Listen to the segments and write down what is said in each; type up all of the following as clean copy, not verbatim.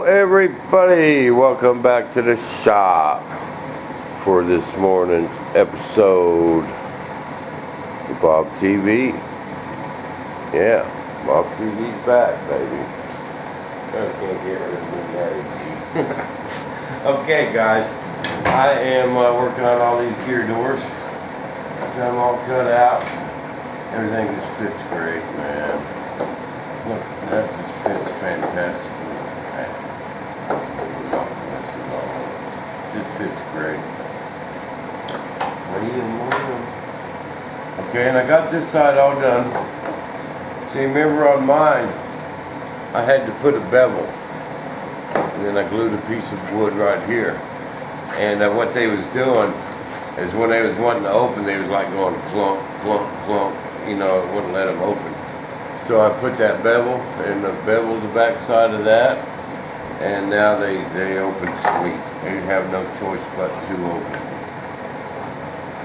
Everybody, welcome back to the shop for this morning's episode of Bob TV. Yeah, Bob TV's back, baby. I can't get rid of that. Okay, guys, I am working on all these gear doors. Got them all cut out. Everything just fits great, man. Look, that just fits fantastic. Just fits great. Okay, and I got this side all done. See, remember on mine, I had to put a bevel, and then I glued a piece of wood right here. And what they was doing is when they was wanting to open, they was like going clunk, clunk, clunk. You know, it wouldn't let them open. So I put that bevel and beveled the back side of that. And now they open sweet. They have no choice but to open.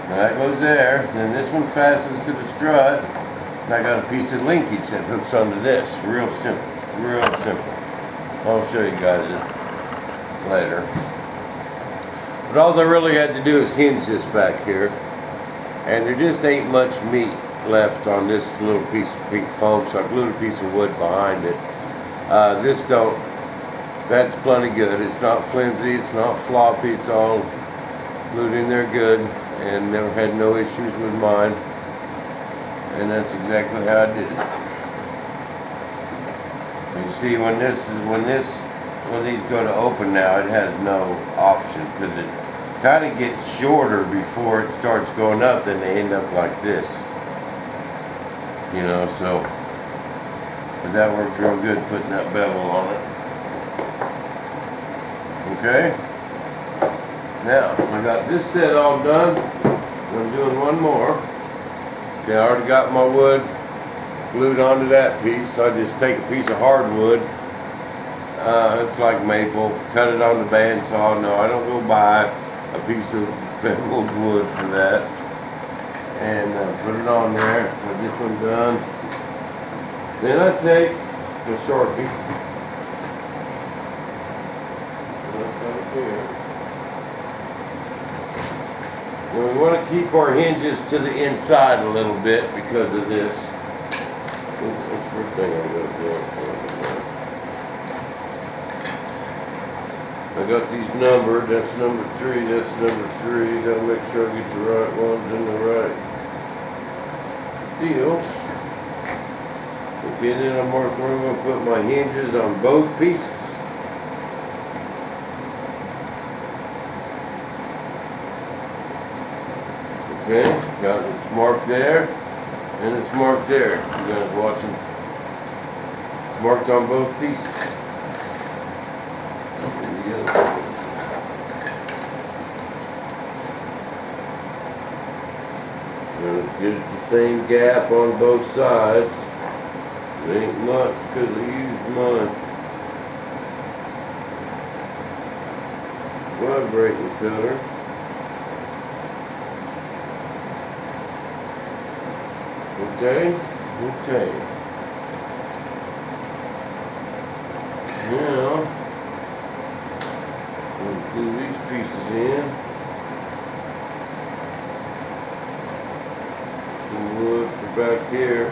Now that goes there. Then this one fastens to the strut. And I got a piece of linkage that hooks onto this. Real simple. Real simple. I'll show you guys it later. But all I really had to do is hinge this back here. And there just ain't much meat left on this little piece of pink foam. So I glued a piece of wood behind it. That's plenty good. It's not flimsy, it's not floppy, it's all glued in there good, and never had no issues with mine. And that's exactly how I did it. You see, when these go to open now, it has no option because it kind of gets shorter before it starts going up. Then they end up like this, you know. So, but that worked real good putting that bevel on it. Okay, now I got this set all done. I'm doing one more. See, I already got my wood glued onto that piece. So I just take a piece of hardwood. It's like maple. Cut it on the bandsaw. No, I don't go buy a piece of beveled wood for that. And put it on there. Got this one done. Then I take the Sharpie. Now we want to keep our hinges to the inside a little bit because of this. That's the first thing I'm going to do. I got these numbered. That's number 3. That's number 3. Got to make sure I get the right ones in the right deals. Okay, then I'm marking where I'm going to put my hinges on both pieces. Okay, got it marked there, and it's marked there. You guys watching? Marked on both pieces. Get it the same gap on both sides. It ain't much because I used mine. Vibrating cutter. Okay. Now, we'll glue these pieces in. Some wood for back here.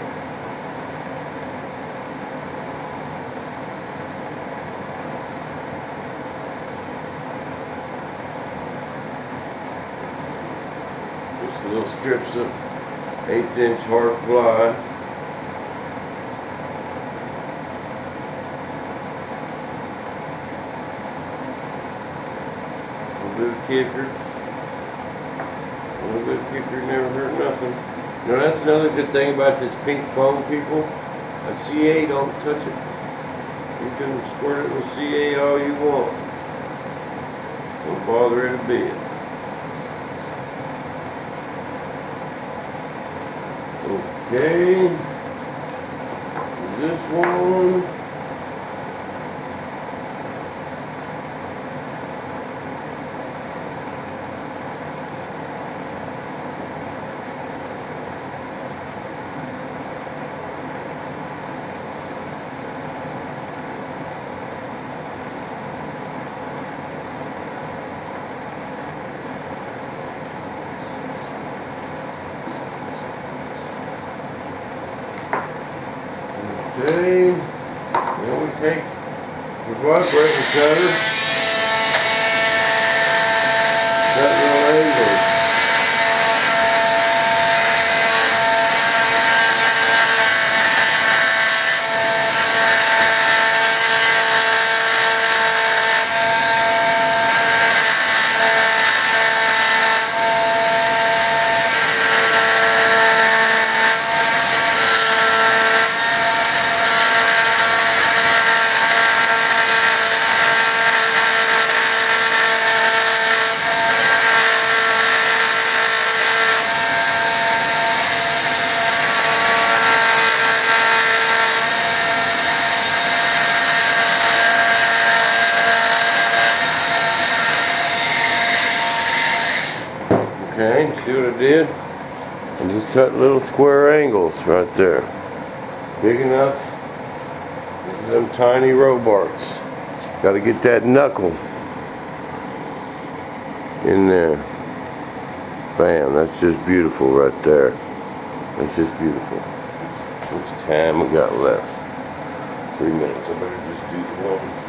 Just little strips of 1/8" hard ply. A little bit of kicker. A little bit of kicker never hurt nothing. You know, that's another good thing about this pink foam, people. A CA don't touch it. You can squirt it with CA all you want. Don't bother it a bit. Okay, this one. Okay. Then we take the vibrating cutter, cut little angles. Okay, see what I did? I just cut little square angles right there. Big enough. Them tiny robarts. Got to get that knuckle in there. Bam, that's just beautiful right there. That's just beautiful. How much time we got left? 3 minutes. I better just do the one.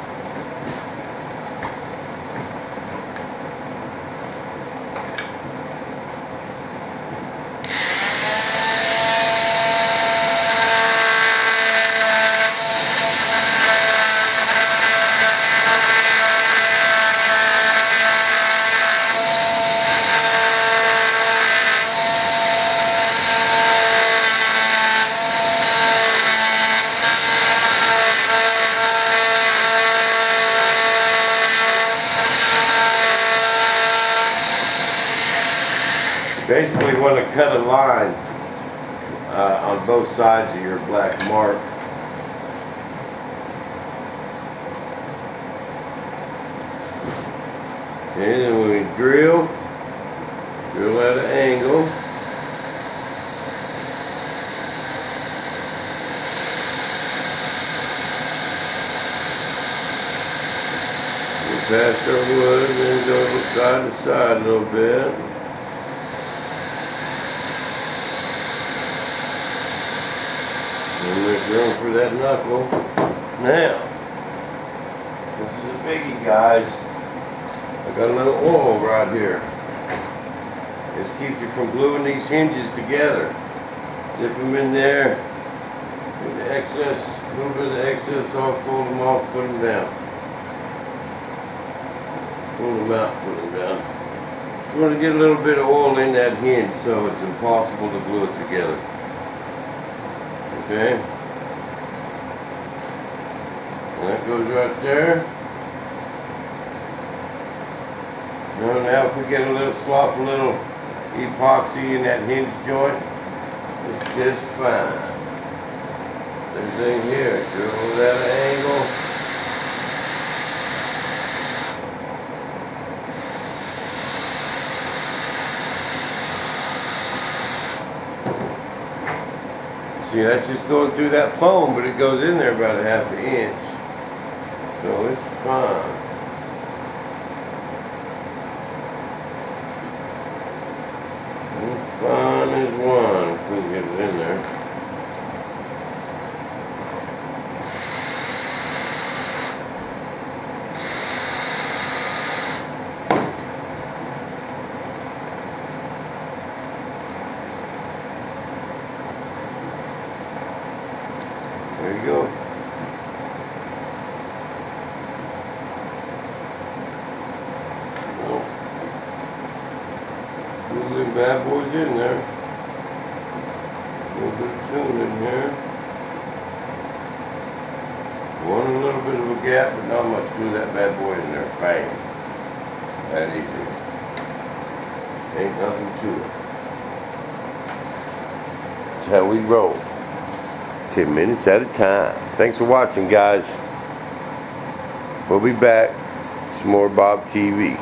Basically, you want to cut a line on both sides of your black mark. And then when we drill at an angle. We pass our wood and then go side to side a little bit. And make room for that knuckle. Now, this is a biggie, guys. I got a little oil right here. This keeps you from gluing these hinges together. Dip them in there. Get the excess, a little bit of the excess off, fold them off, put them down. Pull them out, put them down. Just want to get a little bit of oil in that hinge so it's impossible to glue it together. Okay, and that goes right there. Now if we get a little slop, a little epoxy in that hinge joint, it's just fine. Same thing here, drill that angle. See, that's just going through that foam, but it goes in there about a ½ inch. So it's fine. It's fine as one, if we can get it in there. There you go. Well, put them bad boys in there. A little bit of tune in here. One a little bit of a gap, but not much. Glue that bad boy in there. Bang. That easy. Ain't nothing to it. That's how we roll. 10 minutes at a time. Thanks for watching, guys. We'll be back. Some more Bob TV.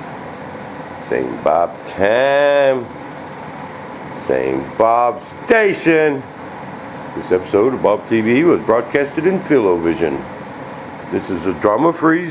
Same Bob time. Same Bob station. This episode of Bob TV was broadcasted in Philovision. This is a drama-free